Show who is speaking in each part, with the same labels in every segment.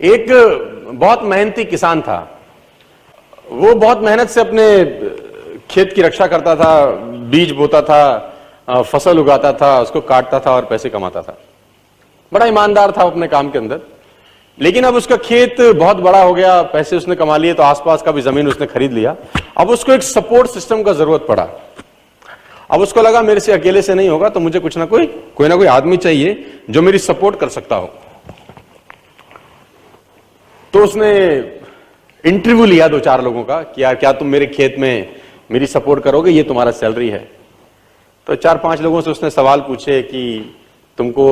Speaker 1: एक बहुत मेहनती किसान था। वो बहुत मेहनत से अपने खेत की रक्षा करता था, बीज बोता था, फसल उगाता था, उसको काटता था और पैसे कमाता था। बड़ा ईमानदार था अपने काम के अंदर। लेकिन अब उसका खेत बहुत बड़ा हो गया, पैसे उसने कमा लिए, तो आसपास का भी जमीन उसने खरीद लिया। अब उसको एक सपोर्ट सिस्टम का जरूरत पड़ा। अब उसको लगा मेरे से अकेले से नहीं होगा, तो मुझे कोई ना कोई आदमी चाहिए जो मेरी सपोर्ट कर सकता हो। तो उसने इंटरव्यू लिया 2-4 लोगों का कि यार क्या तुम मेरे खेत में मेरी सपोर्ट करोगे, ये तुम्हारा सैलरी है। तो 4-5 लोगों से उसने सवाल पूछे कि तुमको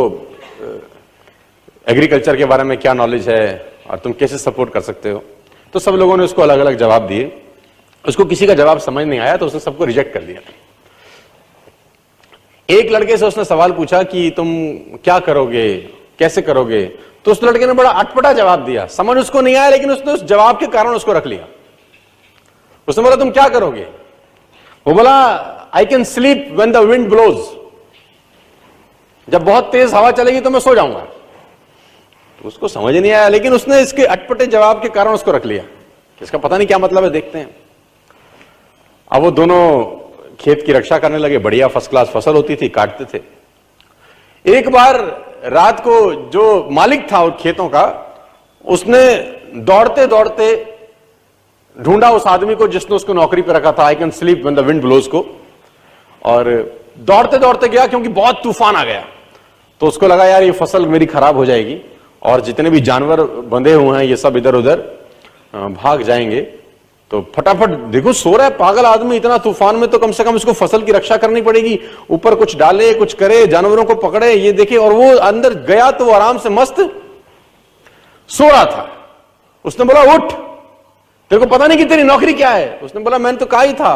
Speaker 1: एग्रीकल्चर के बारे में क्या नॉलेज है और तुम कैसे सपोर्ट कर सकते हो। तो सब लोगों ने उसको अलग अलग जवाब दिए। उसको किसी का जवाब समझ नहीं आया तो उसने सबको रिजेक्ट कर दिया। एक लड़के से उसने सवाल पूछा कि तुम क्या करोगे, कैसे करोगे। तो उस लड़के ने बड़ा अटपटा जवाब दिया, समझ उसको नहीं आया, लेकिन उसने उस जवाब के कारण उसको रख लिया। उसने बोला तुम क्या करोगे? वो बोला I can sleep when the wind blows. जब बहुत तेज हवा चलेगी तो मैं सो जाऊंगा। तो उसको समझ नहीं आया, लेकिन उसने इसके अटपटे जवाब के कारण उसको रख लिया। इसका पता नहीं क्या मतलब है, देखते हैं। अब वो दोनों खेत की रक्षा करने लगे। बढ़िया फर्स्ट क्लास फसल होती थी, काटते थे। एक बार रात को जो मालिक था उन खेतों का, उसने दौड़ते दौड़ते ढूंढा उस आदमी को जिसने उसको नौकरी पे रखा था, I can sleep when the wind blows को। और दौड़ते दौड़ते गया क्योंकि बहुत तूफान आ गया। तो उसको लगा यार ये फसल मेरी खराब हो जाएगी और जितने भी जानवर बंधे हुए हैं ये सब इधर उधर भाग जाएंगे। तो फटाफट, देखो सो रहा है पागल आदमी, इतना तूफान में तो कम से कम इसको फसल की रक्षा करनी पड़ेगी। ऊपर कुछ डाले, कुछ करे, जानवरों को पकड़े, ये देखे। और वो अंदर गया तो वो आराम से मस्त सो रहा था। उसने बोला उठ, तेरे को पता नहीं कि तेरी नौकरी क्या है? उसने बोला मैंने तो कहा ही था,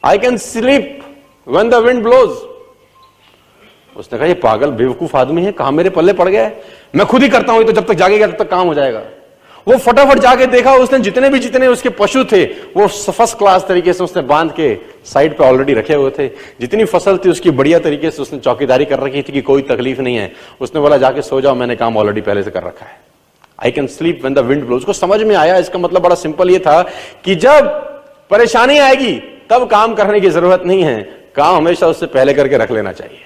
Speaker 1: I can sleep when the wind blows. उसने कहा ये पागल बेवकूफ आदमी है, कहां मेरे पल्ले पड़ गया है, मैं खुद ही करता हूं, तो जब तक जागेगा तब तक काम हो जाएगा। वो फटाफट जाके देखा, उसने जितने उसके पशु थे वो फर्स्ट क्लास तरीके से उसने बांध के साइड पे ऑलरेडी रखे हुए थे। जितनी फसल थी उसकी बढ़िया तरीके से उसने चौकीदारी कर रखी थी कि कोई तकलीफ नहीं है। उसने बोला जाके सो जाओ, मैंने काम ऑलरेडी पहले से कर रखा है। I can sleep when the wind blows. उसको समझ में आया, इसका मतलब बड़ा सिंपल ये था कि जब परेशानी आएगी तब काम करने की जरूरत नहीं है, काम हमेशा उससे पहले करके रख लेना चाहिए।